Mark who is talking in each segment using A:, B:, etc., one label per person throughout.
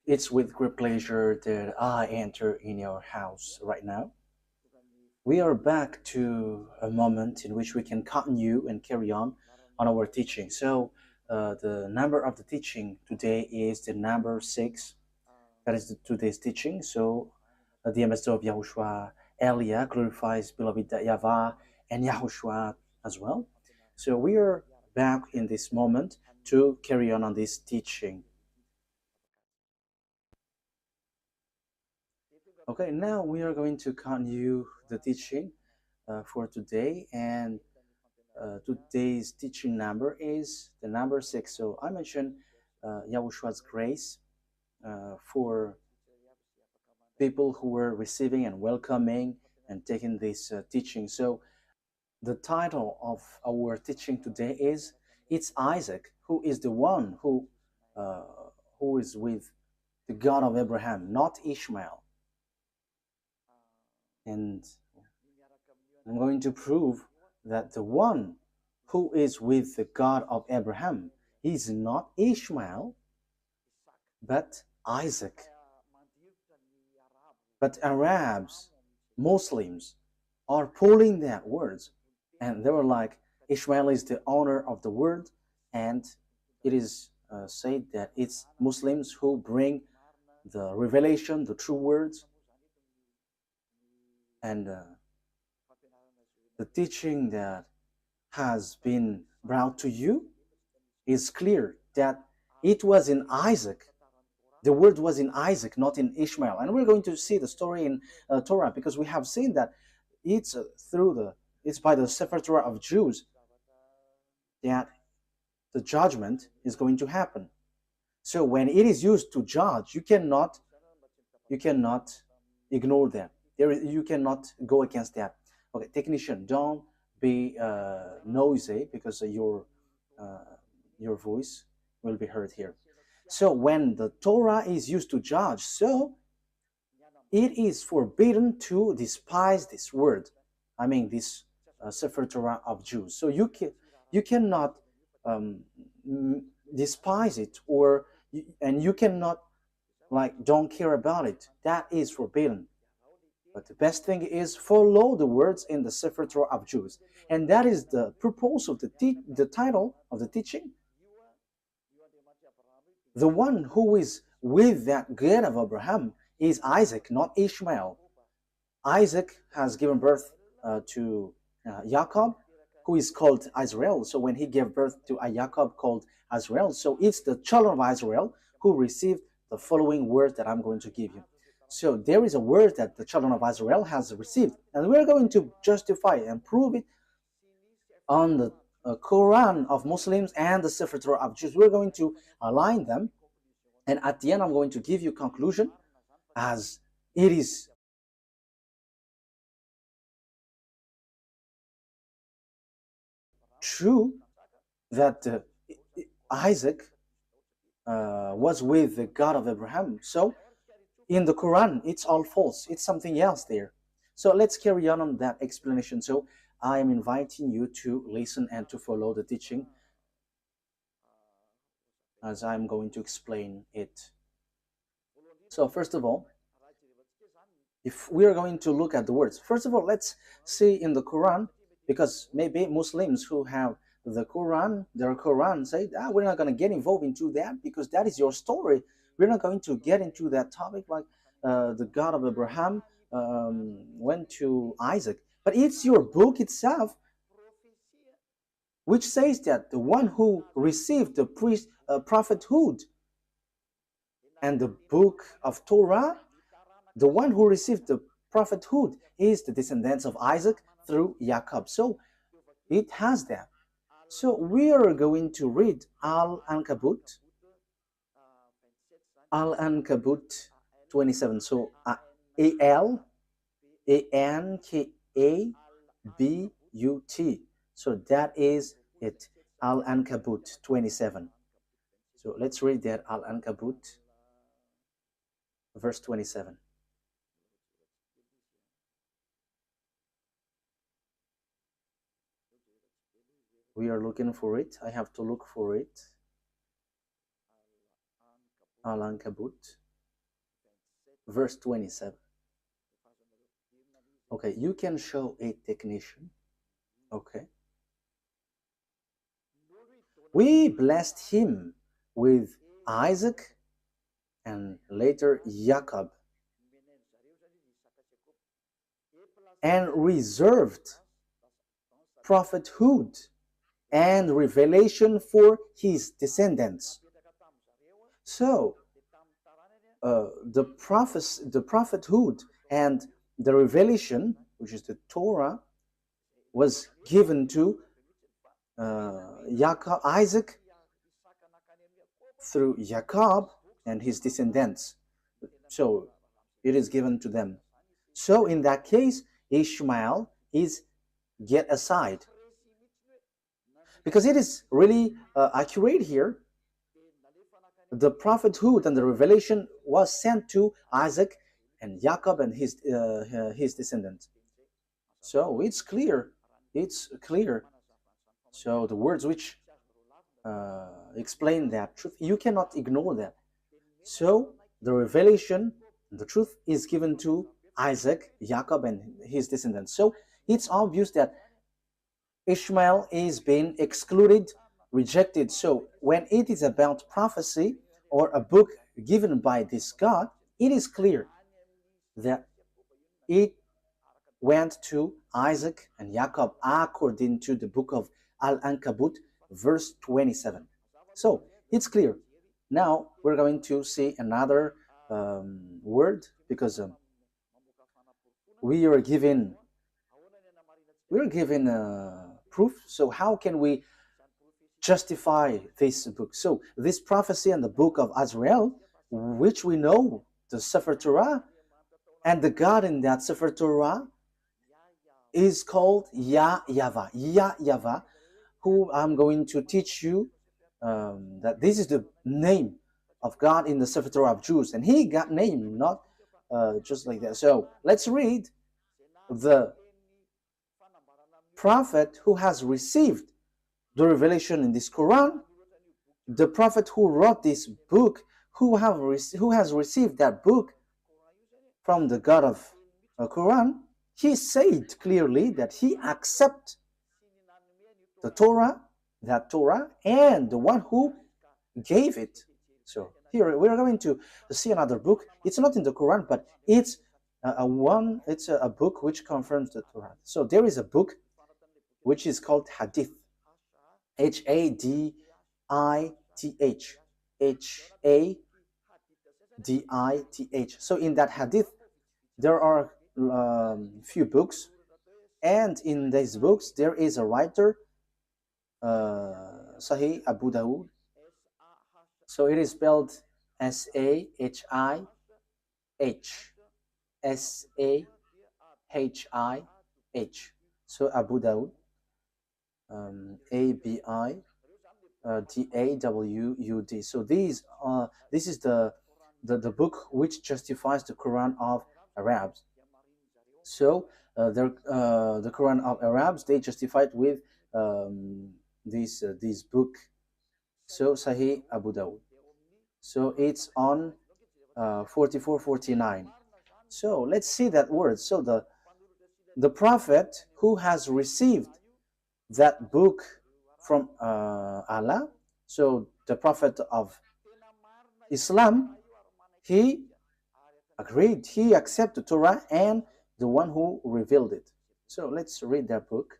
A: It's with great pleasure that I enter in your house right now. We are back to a moment in which we can continue and carry on our teaching. So, the number of the teaching today is the number 6. That is today's teaching. So, the ambassador of Yahushua, Elia, glorifies beloved YAHVAH and Yahushua as well. So, we are back in this moment to carry on this teaching. Okay, now we are going to continue the teaching for today, and today's teaching number is the number 6. So I mentioned Yahushua's grace for people who were receiving and welcoming and taking this teaching. So the title of our teaching today is "It's Isaac who is the one uh, who is with the God of Abraham, not Ishmael." And I'm going to prove that the one who is with the God of Abraham is not Ishmael, but Isaac. But Arabs, Muslims, are pulling that words, and they were like, Ishmael is the owner of the word, and it is said that it's Muslims who bring the revelation, the true words, and the teaching that has been brought to you is clear that it was in Isaac. The word was in Isaac, not in Ishmael. And we're going to see the story in Torah, because we have seen that it's it's by the Sefer Torah of Jews that the judgment is going to happen. So when it is used to judge, you cannot ignore that. You cannot go against that. Okay, technician, don't be noisy, because your voice will be heard here. So when the Torah is used to judge, so it is forbidden to despise this word. I mean, this Sefer Torah of Jews. So you cannot um, despise it, and you cannot don't care about it. That is forbidden. But the best thing is follow the words in the Sefer Torah of Jews, and that is the purpose of the title of the teaching. The one who is with that God of Abraham is Isaac, not Ishmael. Isaac has given birth to Jacob, who is called Israel. So when he gave birth to a Jacob called Israel, so it's the children of Israel who received the following word that I'm going to give you. So there is a word that the children of Israel has received, and we're going to justify and prove it on the Quran of Muslims and the Sefer Torah of Jews. We're going to align them, and at the end I'm going to give you conclusion, as it is true that Isaac was with the God of Abraham. So in the Quran, it's all false. It's something else there. So let's carry on that explanation. So I am inviting you to listen and to follow the teaching as I'm going to explain it. So first of all, if we are going to look at the words, first of all, let's see in the Quran, because maybe Muslims who have the Quran, their Quran, say, we're not going to get involved into that because that is your story. We're not going to get into that topic, like the God of Abraham went to Isaac. But it's your book itself which says that the one who received the prophethood and the book of Torah, the one who received the prophethood is the descendants of Isaac through Jacob. So it has that. So we are going to read Al-Ankabut 27. So Al-Ankabut. So that is it. Al-Ankabut 27. So let's read that. Al-Ankabut verse 27. We are looking for it. I have to look for it. Al-Ankabut. verse 27. Okay, you can show a technician. Okay. We blessed him with Isaac and later Jacob, and reserved prophethood and revelation for his descendants. So, the prophethood and the revelation, which is the Torah, was given to Isaac through Jacob and his descendants. So it is given to them. So in that case, Ishmael is get aside, because it is really accurate here. The prophethood and the revelation was sent to Isaac and Jacob and his descendants. So it's clear. It's clear. So the words which explain that truth, you cannot ignore that. So the revelation, the truth is given to Isaac, Jacob, and his descendants. So it's obvious that Ishmael is being excluded, rejected. So when it is about prophecy or a book given by this God, it is clear that it went to Isaac and Jacob according to the book of Al-Ankabut, verse 27. So it's clear. Now we're going to see another word, because we are given proof. So how can we justify this book? So this prophecy and the book of Azrael, which we know the Sefer Torah, and the God in that Sefer Torah is called YAHVAH. YAHVAH, who I'm going to teach you that this is the name of God in the Sefer Torah of Jews, and he got named not just like that. So let's read the prophet who has received the revelation in this Quran, the prophet who wrote this book, who has received that book from the God of the Quran. He said clearly that he accepts the Torah, that Torah, and the one who gave it. So here we are going to see another book. It's not in the Quran, but it's a book which confirms the Torah. So there is a book which is called Hadith, Hadith, Hadith. So in that Hadith, there are few books, and in these books there is a writer, Sahih Abu Dawud. So it is spelled S-A-H-I-H, S-A-H-I-H. So Abu Dawud, A-B-I-D-A-W-U-D. So this is the book which justifies the Quran of Arabs. So the Quran of Arabs, they justified with this book. So Sahih Abu Dawud. So it's on 4449. So let's see that word. So the prophet who has received that book from Allah, so the prophet of Islam, he agreed, he accepted Torah and the one who revealed it. So let's read that book.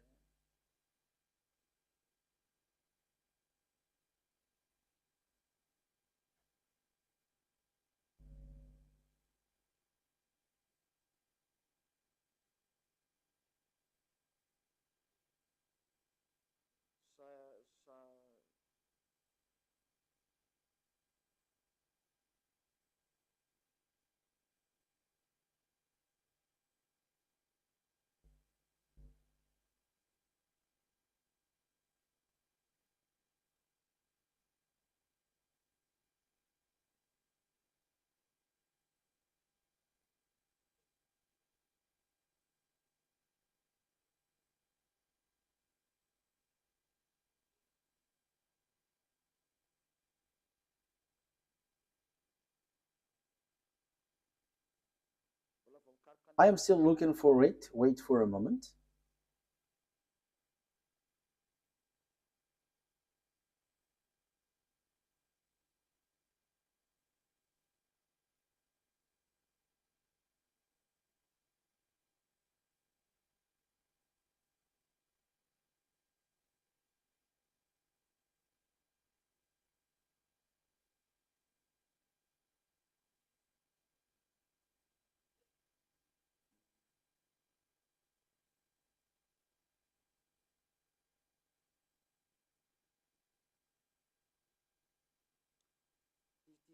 A: I am still looking for it. Wait for a moment.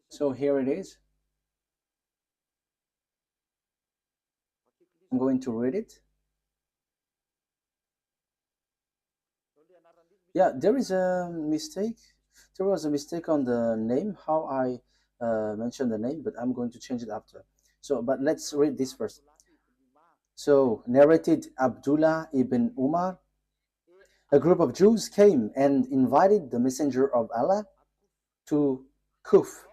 A: So here it is. I'm going to read it. Yeah, there is a mistake. There was a mistake on the name, how I mentioned the name, but I'm going to change it after. So, but let's read this first. So, narrated Abdullah ibn Umar. A group of Jews came and invited the Messenger of Allah to Kuf.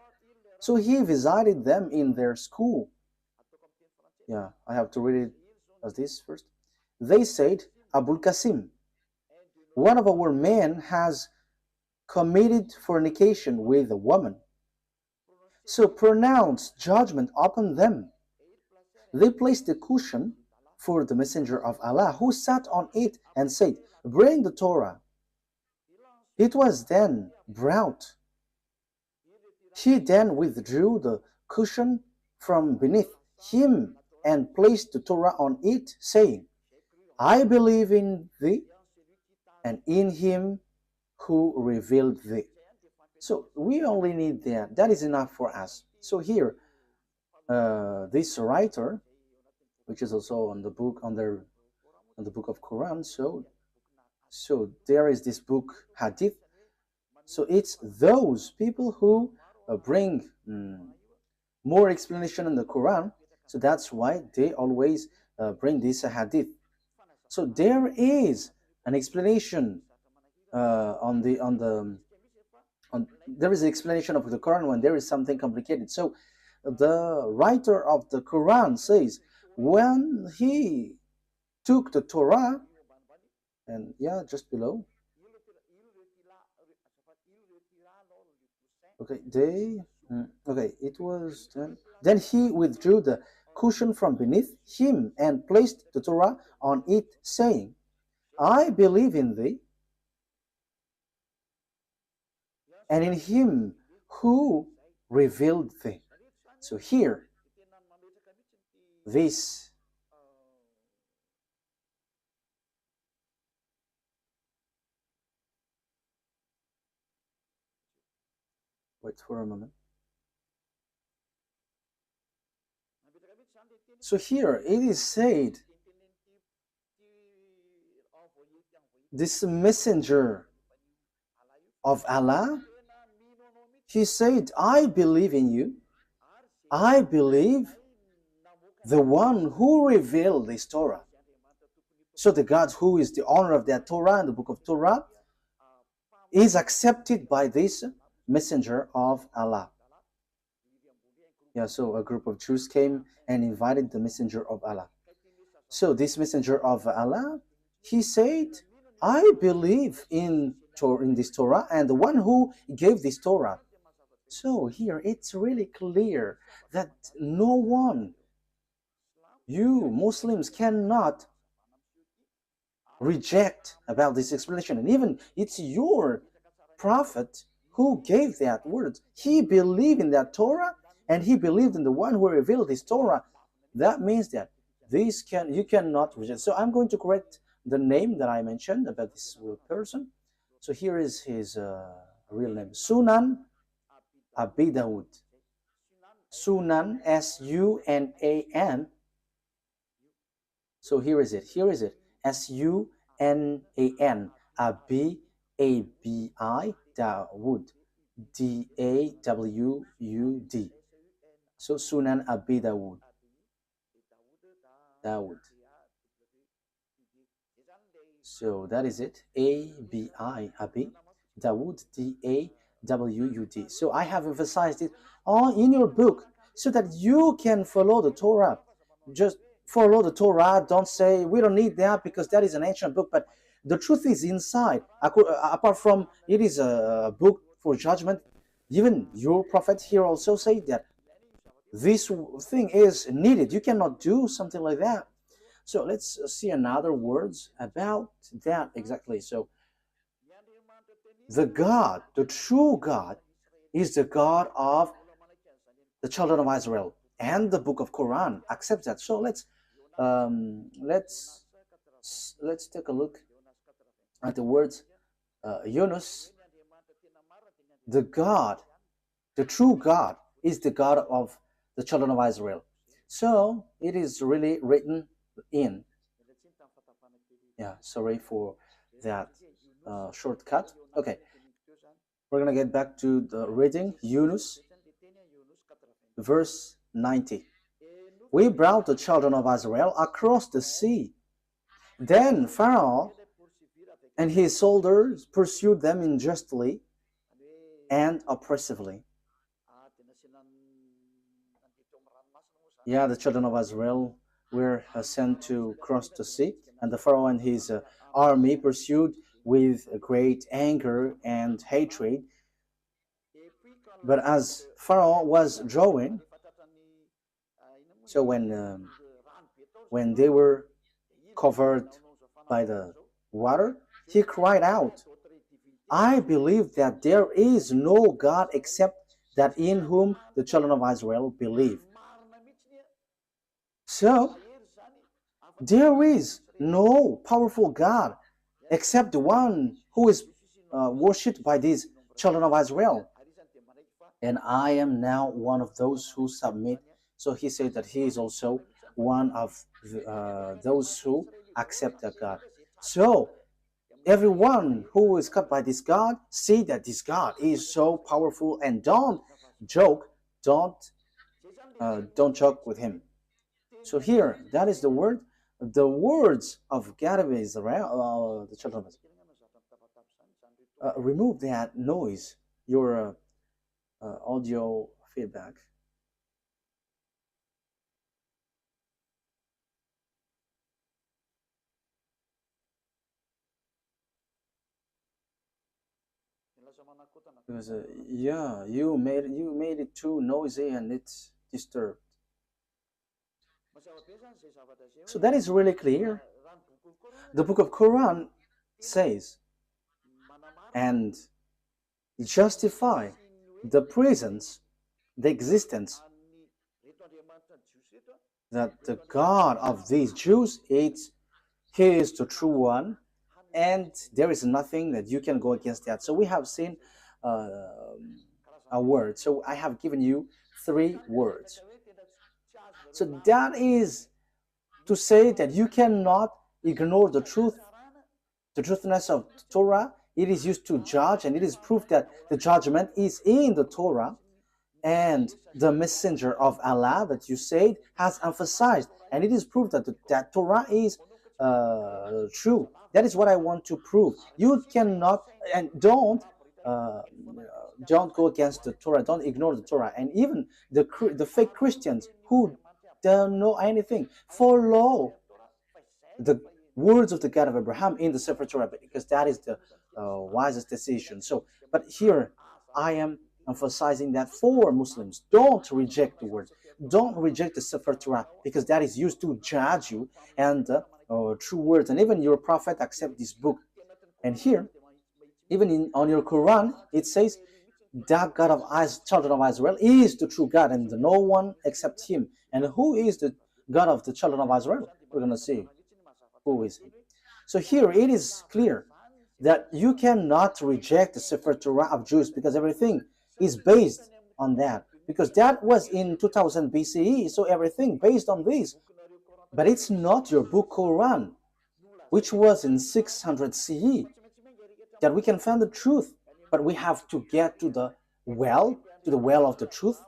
A: So he visited them in their school. Yeah, I have to read it as this first. They said, Abul Qasim, one of our men has committed fornication with a woman. So pronounce judgment upon them. They placed a cushion for the Messenger of Allah, who sat on it and said, bring the Torah. It was then brought. He then withdrew the cushion from beneath him and placed the Torah on it, saying, I believe in thee and in him who revealed thee. So we only need that. That is enough for us. So here, this writer, which is also on the book on the book of Quran, so there is this book Hadith. So it's those people who bring more explanation in the Quran. So that's why they always bring this Hadith. So there is an explanation there is an explanation of the Quran when there is something complicated. So the writer of the Quran says when he took the Torah, and yeah, just below. Okay, it was then he withdrew the cushion from beneath him and placed the Torah on it, saying, I believe in thee and in him who revealed thee. So here, this wait for a moment. So here it is said, this messenger of Allah, he said, I believe in you. I believe the one who revealed this Torah. So the God who is the owner of that Torah and the book of Torah is accepted by this messenger of Allah. Yeah, so a group of Jews came and invited the messenger of Allah. So this messenger of Allah, he said, I believe in this Torah and the one who gave this Torah. So here it's really clear that no one, you Muslims, cannot reject about this explanation. And even it's your prophet who gave that word. He believed in that Torah and he believed in the one who revealed this Torah. That means that you cannot reject. So I'm going to correct the name that I mentioned about this person. So here is his real name, Sunan Abi Dawud. Sunan, S-U-N-A-N. So here is it. S-U-N-A-N. Abi, A-B-I, Dawud. D-A-W-U-D. So Sunan Abi Dawud. So that is it. A-B-I, Abi. Dawud, D-A-W-U-D. So I have emphasized it all in your book so that you can follow the Torah. Just follow the Torah. Don't say we don't need that because that is an ancient book. But the truth is inside. Apart from it is a book for judgment, even your prophet here also say that this thing is needed. You cannot do something like that. So let's see another words about that exactly. So the God, the true God, is the God of the children of Israel, and the book of Quran accepts that. So let's take a look at the words Yunus. The God, the true God, is the God of the children of Israel. So it is really written in. Yeah, sorry for that shortcut. Okay, we're gonna get back to the reading. Yunus, verse 90. We brought the children of Israel across the sea. Then Pharaoh and his soldiers pursued them unjustly and oppressively. Yeah, the children of Israel were sent to cross the sea, and the Pharaoh and his army pursued with great anger and hatred. But as Pharaoh was drawing, so when they were covered by the water, he cried out, I believe that there is no God except that in whom the children of Israel believe. So there is no powerful God except the one who is worshipped by these children of Israel. And I am now one of those who submit. So he said that he is also one of those who accept that God. So everyone who is cut by this God, see that this God is so powerful, and don't joke, don't joke with him. So here, that is the word, the words of God of Israel, the children of Israel. Remove that noise, your audio feedback. Because yeah, you made it too noisy and it's disturbed. So that is really clear. The book of Quran says and justify the presence, the existence, that the God of these Jews is he is the true one, and there is nothing that you can go against that. So we have seen a word. So I have given you 3 words. So that is to say that you cannot ignore the truth, the truthness of the Torah. It is used to judge, and it is proof that the judgment is in the Torah, and the messenger of Allah that you said has emphasized, and it is proof that that Torah is true. That is what I want to prove. You cannot, and don't go against the Torah. Don't ignore the Torah. And even the fake Christians who don't know anything follow the words of the God of Abraham in the Sefer Torah, because that is the wisest decision. So, but here I am emphasizing that for Muslims, don't reject the words, don't reject the Sefer Torah, because that is used to judge you, and true words, and even your prophet accept this book. And here, even on your Quran, it says that God of children of Israel is the true God, and no one except him. And who is the God of the children of Israel? We're going to see who is he. So here it is clear that you cannot reject the Sefer Torah of Jews, because everything is based on that, because that was in 2000 BCE, so everything based on this. But it's not your book Quran, which was in 600 CE, that we can find the truth. But we have to get to the well of the truth,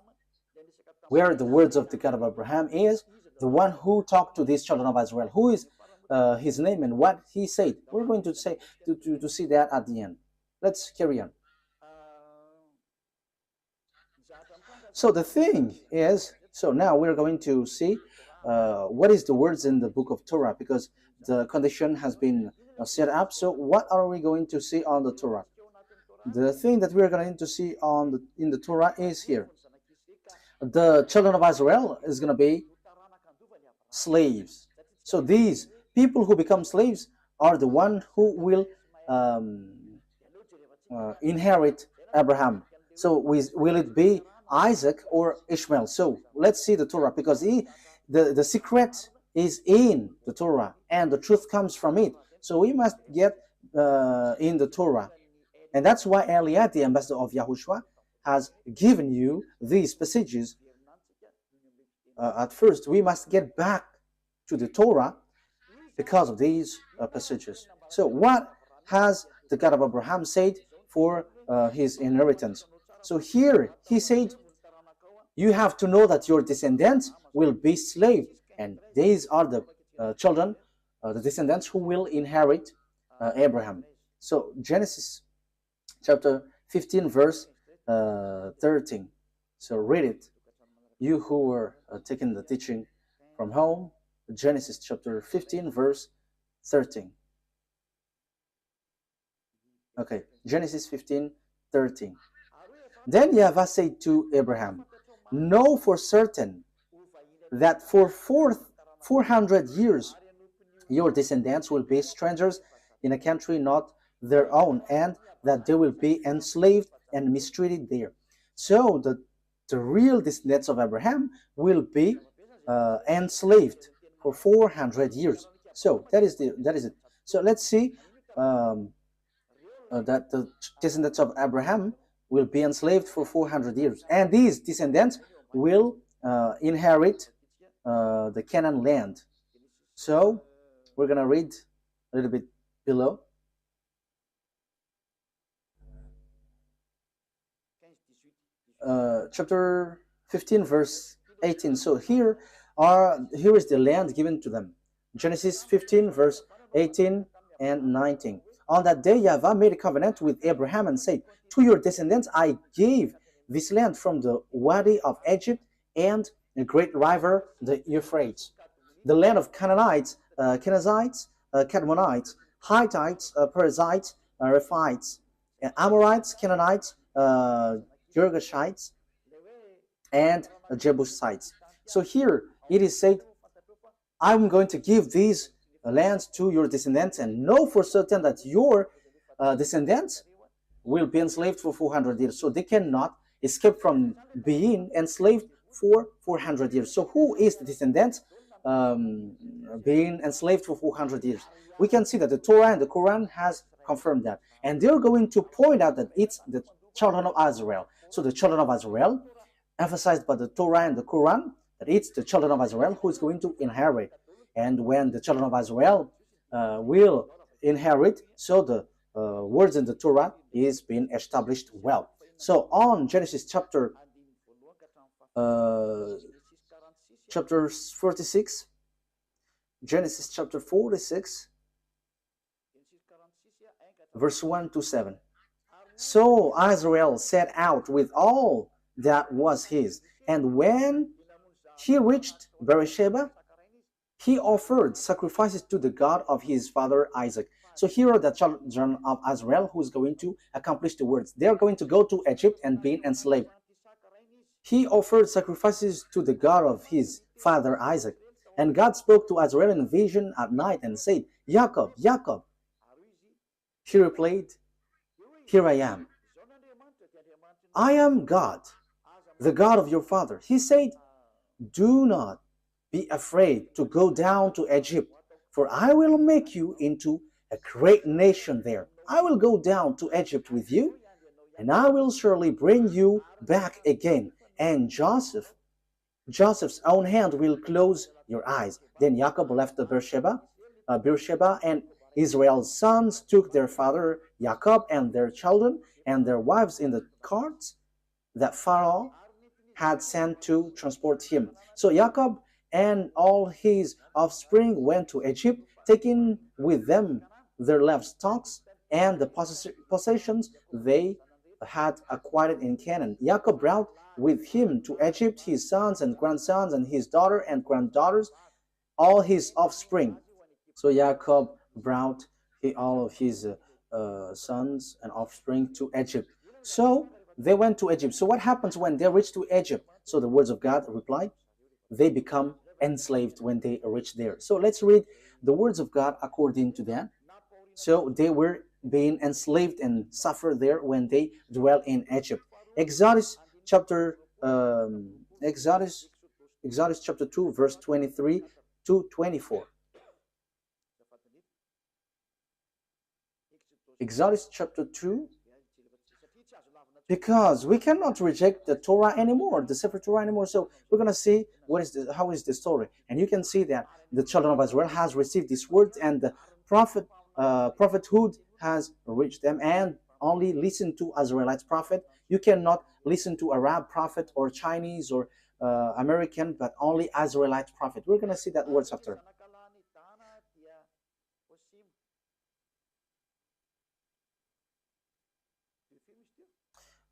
A: where the words of the God of Abraham is, the one who talked to these children of Israel, who is his name and what he said. We're going to say to see that at the end. Let's carry on. So the thing is, so now we're going to see what is the words in the book of Torah, because the condition has been set up. So what are we going to see on the Torah? The thing that we are going to see in the Torah is here. The children of Israel is going to be slaves. So these people who become slaves are the one who will inherit Abraham. So will it be Isaac or Ishmael? So let's see the Torah, because the secret is in the Torah and the truth comes from it. So we must get in the Torah. And that's why Eliad, the ambassador of Yahushua, has given you these passages. At first, we must get back to the Torah because of these passages. So what has the God of Abraham said for his inheritance? So here he said, you have to know that your descendants will be slaves, and these are the children, the descendants who will inherit Abraham. So Genesis chapter 15 verse 13. So read it, you who were taking the teaching from home. Genesis chapter 15 verse 13. Okay, Genesis 15 13. Then YAHVAH said to Abraham, know for certain that for 400 years your descendants will be strangers in a country not their own, and that they will be enslaved and mistreated there. So the real descendants of Abraham will be enslaved for 400 years. So that is it. So let's see that the descendants of Abraham will be enslaved for 400 years, and these descendants will inherit the Canaan land. So we're gonna read a little bit below. Chapter 15 verse 18. So here is the land given to them. Genesis 15 verse 18 and 19. On that day YAHVAH made a covenant with Abraham and said, to your descendants I gave this land from the Wadi of Egypt and the great river the Euphrates, the land of Canaanites, Kenizzites, Cadmonites, Hittites, Perizzites, Rephites, Amorites, Canaanites, Girgashites, and Jebusites. So here it is said, I'm going to give these lands to your descendants, and know for certain that your descendants will be enslaved for 400 years. So they cannot escape from being enslaved for 400 years. So who is the descendants being enslaved for 400 years? We can see that the Torah and the Quran has confirmed that. And they're going to point out that it's the children of Israel. So the children of Israel, emphasized by the Torah and the Quran, that it's the children of Israel who is going to inherit. And when the children of Israel will inherit, so the words in the Torah is being established well. So on Genesis chapter 46, Genesis chapter 46, verse 1 to 7. So Israel set out with all that was his, and when he reached Beersheba, he offered sacrifices to the God of his father Isaac. So here are the children of Israel who is going to accomplish the words. They are going to go to Egypt and be enslaved. He offered sacrifices to the God of his father Isaac. And God spoke to Israel in a vision at night and said, Jacob, Jacob. He replied, here I am. I am God, the God of your father. He said, do not be afraid to go down to Egypt, for I will make you into a great nation there. I will go down to Egypt with you, and I will surely bring you back again. And Joseph's own hand will close your eyes. Then Jacob left the Beersheba, and Israel's sons took their father Jacob and their children and their wives in the carts that Pharaoh had sent to transport him. So Jacob and all his offspring went to Egypt, taking with them their livestock and the possessions they had acquired in Canaan. Jacob brought with him to Egypt, his sons and grandsons, and his daughter and granddaughters, all his offspring. So Jacob brought all of his sons and offspring to Egypt. So they went to Egypt. So what happens when they reach to Egypt? So the words of God replied, they become enslaved when they reach there. So let's read the words of God according to that. So they were being enslaved and suffered there when they dwell in Egypt. Exodus chapter Exodus chapter 2 verse 23 to 24. Exodus chapter 2, because we cannot reject the Torah anymore, the Sefer Torah anymore. So we're going to see how is the story. And you can see that the children of Israel has received this word, and the prophethood has reached them, and only listen to Israelite prophet. You cannot listen to Arab prophet or Chinese or American, but only Israelite prophet. We're going to see that words after.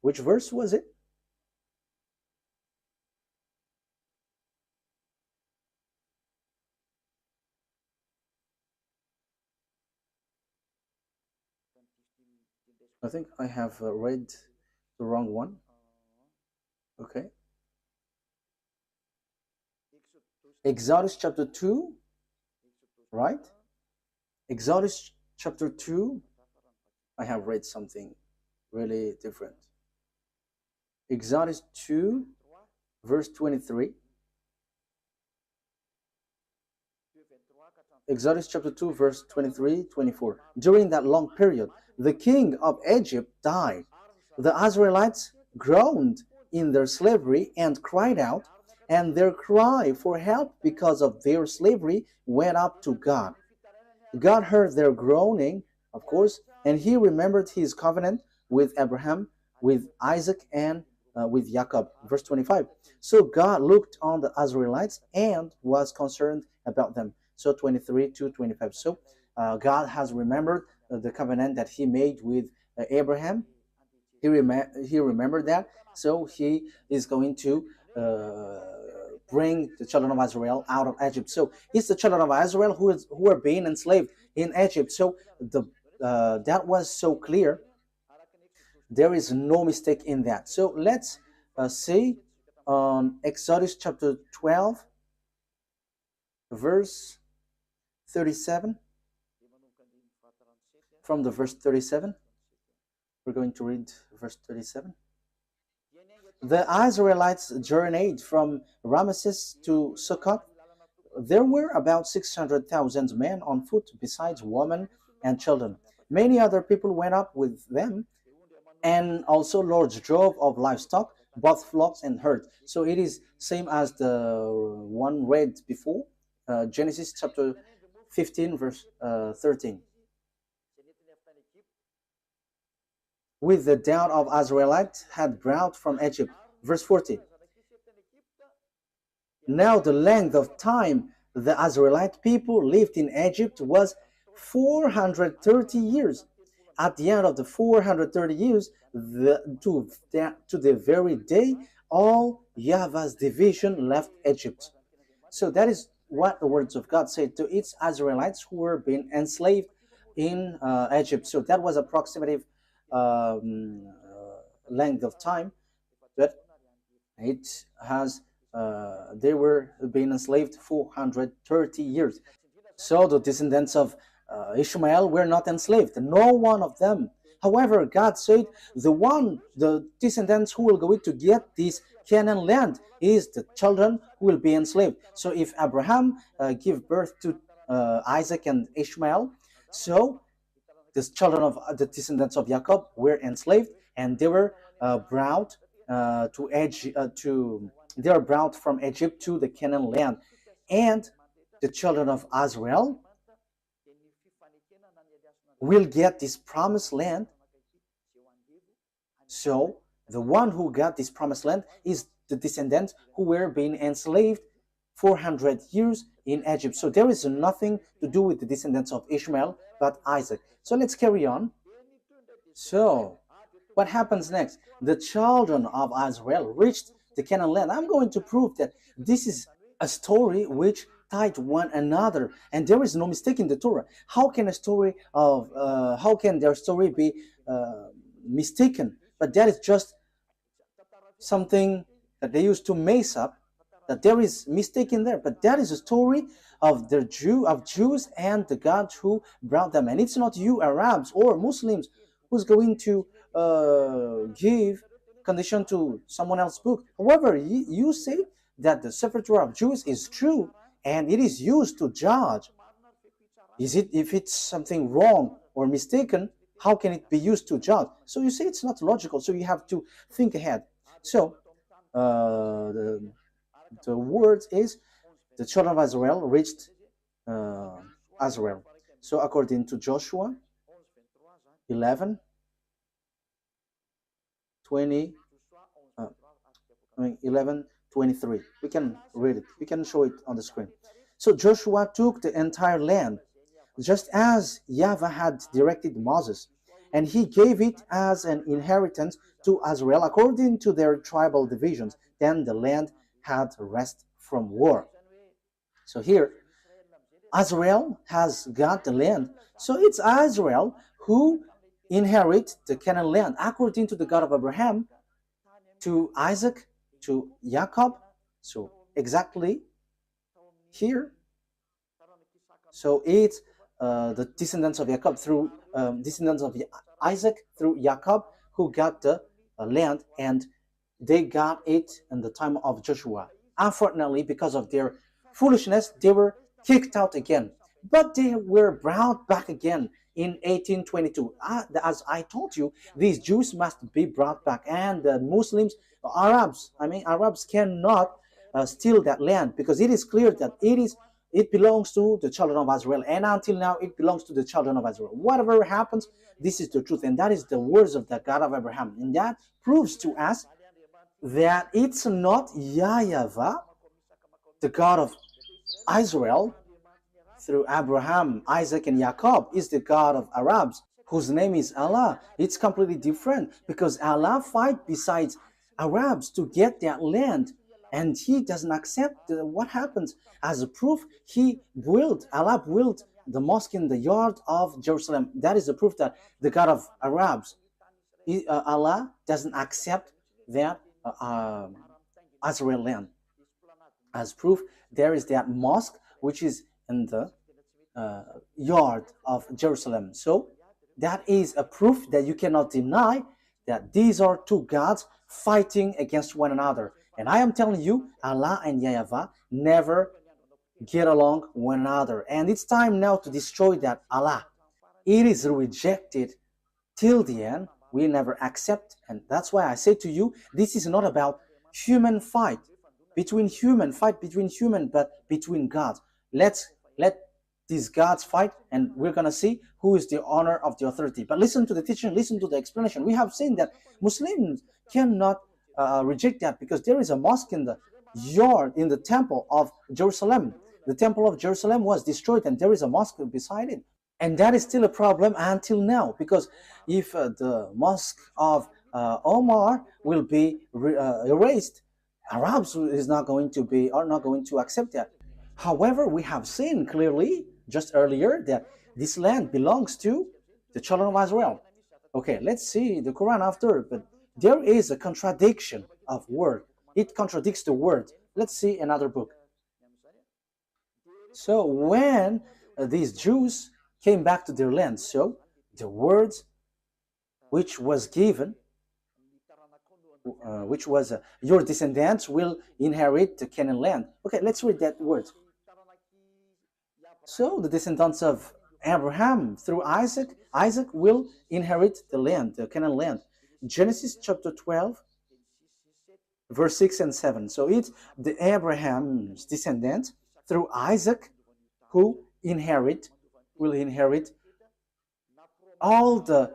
A: Which verse was it? I think I have read the wrong one. Okay. Exodus chapter 2, right? Exodus chapter 2, I have read something really different. Exodus 2, verse 23. Exodus chapter 2, verse 23, 24. During that long period, the king of Egypt died. The Israelites groaned in their slavery and cried out, and their cry for help because of their slavery went up to God. God heard their groaning, of course, and he remembered his covenant with Abraham, with Isaac, and with Jacob. Verse 25. So God looked on the Israelites and was concerned about them. So 23 to 25. So God has remembered the covenant that he made with Abraham. He remembered that. So he is going to bring the children of Israel out of Egypt. So it's the children of Israel who are being enslaved in Egypt. So that was so clear. There is no mistake in that. So let's see on Exodus chapter 12, verse 37. From the verse 37, we're going to read verse 37. The Israelites journeyed from Ramesses to Succoth. There were about 600,000 men on foot, besides women and children. Many other people went up with them, and also large drove of livestock, both flocks and herds. So it is same as the one read before, Genesis chapter 15, verse 13. With the doubt of Israelites had brought from Egypt. Verse 40. Now the length of time the Israelite people lived in Egypt was 430 years. At the end of the 430 years, to the very day, all YAHVAH's division left Egypt. So that is what the words of God say to its Israelites who were being enslaved in Egypt. So that was approximative length of time, but it has they were being enslaved 430 years. So the descendants of Ishmael were not enslaved, no one of them. However, God said the descendants who will go to get this Canaan land is the children who will be enslaved. So if Abraham give birth to Isaac and Ishmael, so the children of the descendants of Jacob were enslaved, and they were brought they were brought from Egypt to the Canaan land, and the children of Israel will get this promised land. So the one who got this promised land is the descendants who were being enslaved 400 years in Egypt. So there is nothing to do with the descendants of Ishmael but Isaac. So let's carry on. So what happens next? The children of Israel reached the Canaan land. I'm going to prove that this is a story which tied one another, and there is no mistake in the Torah. How can their story be mistaken? But that is just something that they used to mess up, that there is mistake in there, but that is a story of Jews and the God who brought them. And it's not you Arabs or Muslims who's going to give condition to someone else's book. However, you say that the Sefer Torah of Jews is true and it is used to judge. If it's something wrong or mistaken, how can it be used to judge? So you say it's not logical, so you have to think ahead. So the word is the children of Israel reached Israel. So according to Joshua 11, 23. We can read it. We can show it on the screen. So Joshua took the entire land, just as YAHVAH had directed Moses, and he gave it as an inheritance to Israel according to their tribal divisions. Then the land had rest from war. So here, Israel has got the land. So it's Israel who inherit the Canaan land according to the God of Abraham, to Isaac, to Jacob. So exactly here. So it's the descendants of Jacob through descendants of Isaac through Jacob who got the land, and they got it in the time of Joshua. Unfortunately, because of their foolishness, they were kicked out again. But they were brought back again in 1822. As I told you, these Jews must be brought back, and the Muslims, Arabs cannot steal that land, because it is clear that it belongs to the children of Israel, and until now it belongs to the children of Israel. Whatever happens, this is the truth, and that is the words of the God of Abraham, and that proves to us that it's not YAHVAH, the God of Israel, through Abraham, Isaac, and Jacob, is the God of Arabs, whose name is Allah. It's completely different, because Allah fight besides Arabs to get that land, and he doesn't accept what happens. As a proof, Allah built the mosque in the yard of Jerusalem. That is the proof that the God of Arabs, Allah doesn't accept that Israel land. As proof, there is that mosque which is in the yard of Jerusalem. So that is a proof that you cannot deny that these are two gods fighting against one another. And I am telling you, Allah and YAHVAH never get along one another. And it's time now to destroy that Allah. It is rejected till the end. We never accept. And that's why I say to you, this is not about human fight between human, but between gods. Let these gods fight, and we're going to see who is the owner of the authority. But listen to the teaching, listen to the explanation. We have seen that Muslims cannot reject that, because there is a mosque in the yard, in the temple of Jerusalem. The temple of Jerusalem was destroyed, and there is a mosque beside it. And that is still a problem until now, because if the mosque of Omar will be erased, Arabs are not going to accept that. However, we have seen clearly just earlier that this land belongs to the children of Israel. Okay, let's see the Quran after, but there is a contradiction of word. It contradicts the word. Let's see another book. So when these Jews came back to their land, so the words which was given, which was your descendants will inherit the Canaan land. Okay, let's read that word. So the descendants of Abraham through Isaac will inherit the land, the Canaan land. Genesis chapter 12, verse 6 and 7. So it's the Abraham's descendants through Isaac who will inherit all the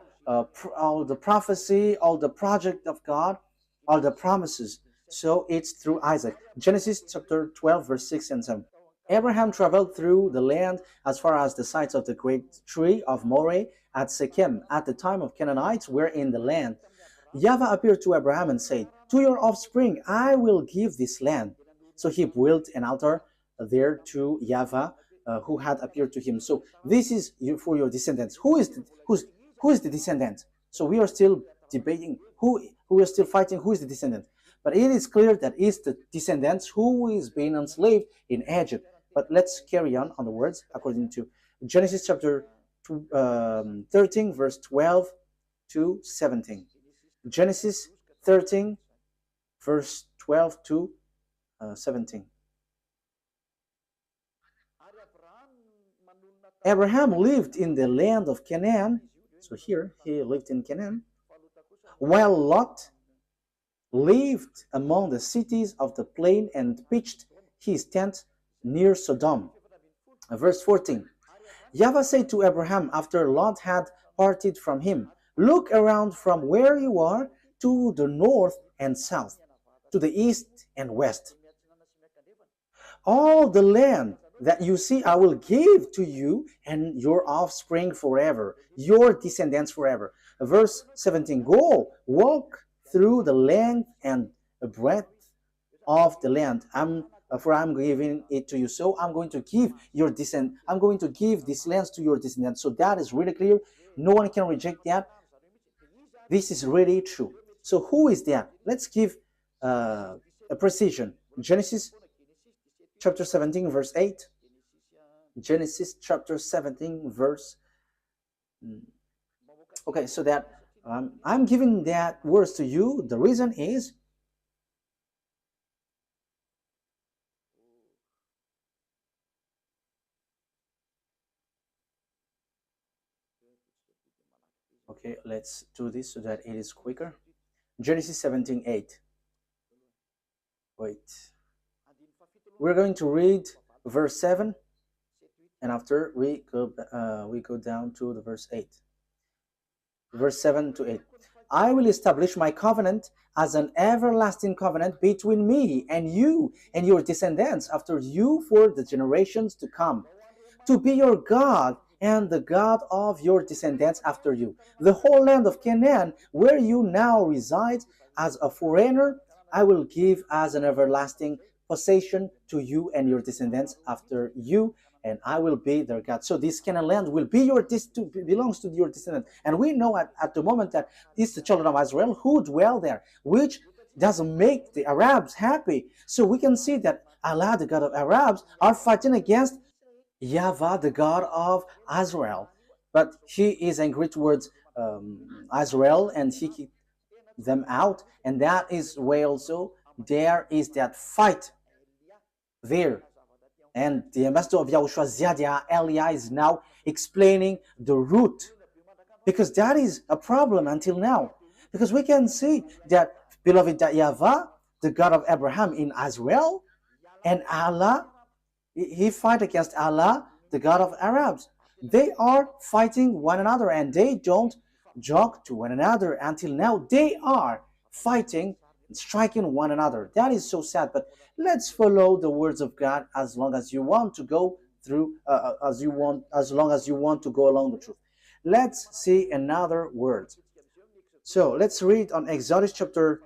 A: prophecy, all the project of God, all the promises. So it's through Isaac. Genesis chapter 12, verse 6 and 7. Abraham traveled through the land as far as the sites of the great tree of Moreh at Shechem. At the time of Canaanites were in the land. YAHVAH appeared to Abraham and said, to your offspring I will give this land. So he built an altar there to YAHVAH, who had appeared to him. So this is for your descendants. Who is the descendant? So we are still debating who is still fighting who is the descendant. But it is clear that it's the descendants who is being enslaved in Egypt. But let's carry on the words according to Genesis chapter 13, verse 12 to 17. Genesis 13, verse 12 to 17. Abraham lived in the land of Canaan. So here he lived in Canaan, while Lot lived among the cities of the plain and pitched his tent near Sodom. Verse 14. YAHVAH said to Abraham after Lot had parted from him, look around from where you are to the north and south, to the east and west. All the land that you see I will give to you and your offspring forever, your descendants forever. Verse 17, go, walk through the length and the breadth of the land. For I'm giving it to you. So I'm going to give I'm going to give these lands to your descendants. So that is really clear. No one can reject that. This is really true. So who is that? Let's give a precision. Genesis chapter 17, verse 8. Genesis chapter 17, verse. Okay, so that I'm giving that words to you. The reason is okay, let's do this so that it is quicker. Genesis 17, 8. Wait. We're going to read verse 7, and after we go down to the verse 8. Verse 7 to 8. I will establish my covenant as an everlasting covenant between me and you and your descendants after you for the generations to come, to be your God and the God of your descendants after you. The whole land of Canaan, where you now reside as a foreigner, I will give as an everlasting possession to you and your descendants after you, and I will be their God. So this Canaan land will be belongs to your descendants. And we know at the moment that it's the children of Israel who dwell there, which doesn't make the Arabs happy. So we can see that Allah, the God of Arabs, are fighting against YAHVAH, the God of Israel. But he is angry towards Israel, and he kicked them out. And that is why also there is that fight there. And the ambassador of YAHOSHUAH, Ziadia Elia, is now explaining the root, because that is a problem until now. Because we can see that, beloved, that YAHVAH, the God of Abraham in Israel, and Allah, he fight against Allah, the God of Arabs. They are fighting one another, and they don't joke to one another until now. They are fighting and striking one another. That is so sad. But let's follow the words of God as long as you want to go through, as long as you want to go along the truth. Let's see another word. So let's read on Exodus chapter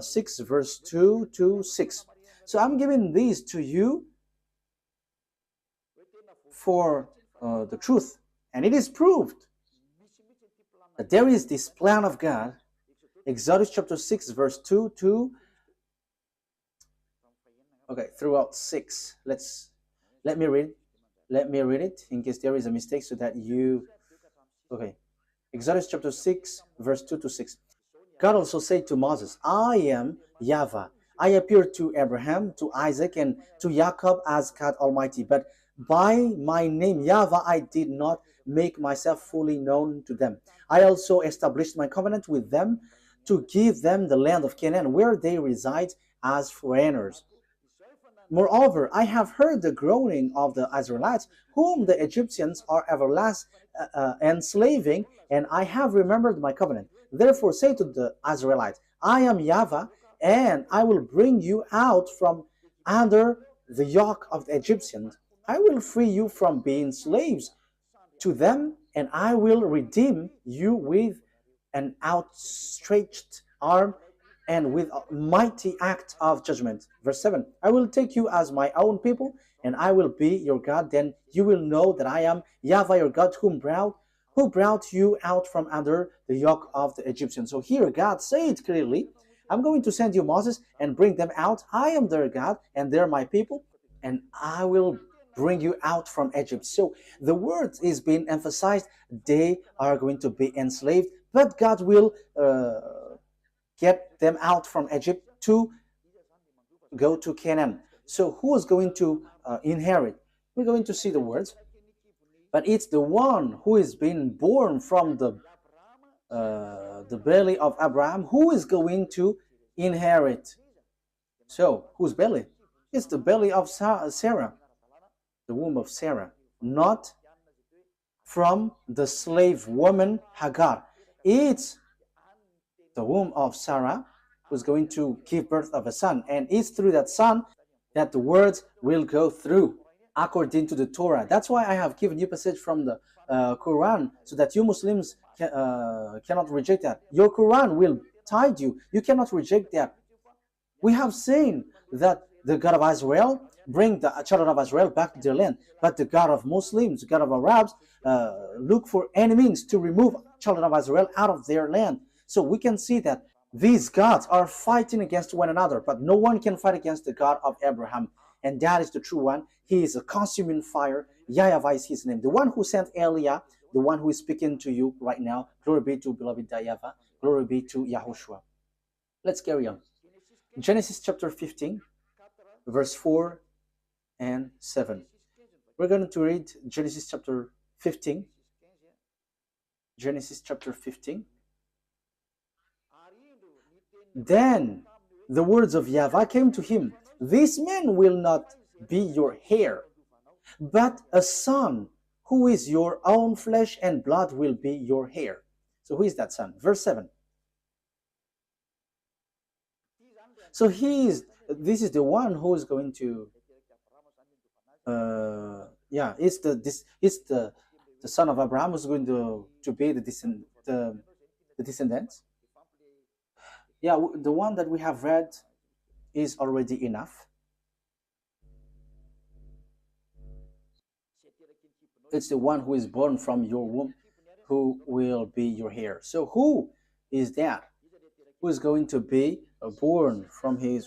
A: 6, verse 2 to 6. So I'm giving these to you for the truth, and it is proved that there is this plan of God. Exodus chapter 6, verse 2 to throughout 6. Let me read it in case there is a mistake, so that you Exodus chapter 6, verse 2 to 6. God also said to Moses, I am YAHVAH. I appeared to Abraham, to Isaac, and to Jacob as God Almighty, but by my name YAHVAH I did not make myself fully known to them. I also established my covenant with them to give them the land of Canaan, where they reside as foreigners. Moreover, I have heard the groaning of the Israelites, whom the Egyptians are enslaving, and I have remembered my covenant. Therefore say to the Israelites, I am YAHVAH, and I will bring you out from under the yoke of the Egyptians. I will free you from being slaves to them, and I will redeem you with an outstretched arm and with a mighty act of judgment. Verse 7, I will take you as my own people, and I will be your God. Then you will know that I am YAHVAH your God, who brought you out from under the yoke of the Egyptians. So here God said clearly, I'm going to send you Moses and bring them out. I am their God, and they're my people, and I will bring you out from Egypt. So the word is being emphasized. They are going to be enslaved, but God will get them out from Egypt to go to Canaan. So who is going to inherit? We're going to see the words, but it's the one who is being born from the belly of Abraham who is going to inherit. So whose belly? It's the belly of Sarah, the womb of Sarah, not from the slave woman Hagar. It's the womb of Sarah who's going to give birth of a son, and it's through that son that the words will go through according to the Torah. That's why I have given you passage from the Quran, so that you Muslims cannot reject that. Your Quran will guide you. You cannot reject that. We have seen that the God of Israel bring the children of Israel back to their land, but the God of Muslims, the God of Arabs, look for any means to remove children of Israel out of their land. So we can see that these gods are fighting against one another, but no one can fight against the God of Abraham, and that is the true one. He is a consuming fire. YAHVAH is his name. The one who sent Elia, the one who is speaking to you right now. Glory be to beloved YAHVAH. Glory be to Yahushua. Let's carry on. Genesis chapter 15, verse 4 and 7. We're going to read Genesis chapter 15. Genesis chapter 15. Then the words of YAHVAH came to him. This man will not be your heir, but a son who is your own flesh and blood will be your heir. So who is that son? Verse 7. So this is the one who is going to, it's the son of Abraham who's going to be the descendants. Yeah, the one that we have read is already enough. It's the one who is born from your womb who will be your heir. So who is that? Who is going to be born from his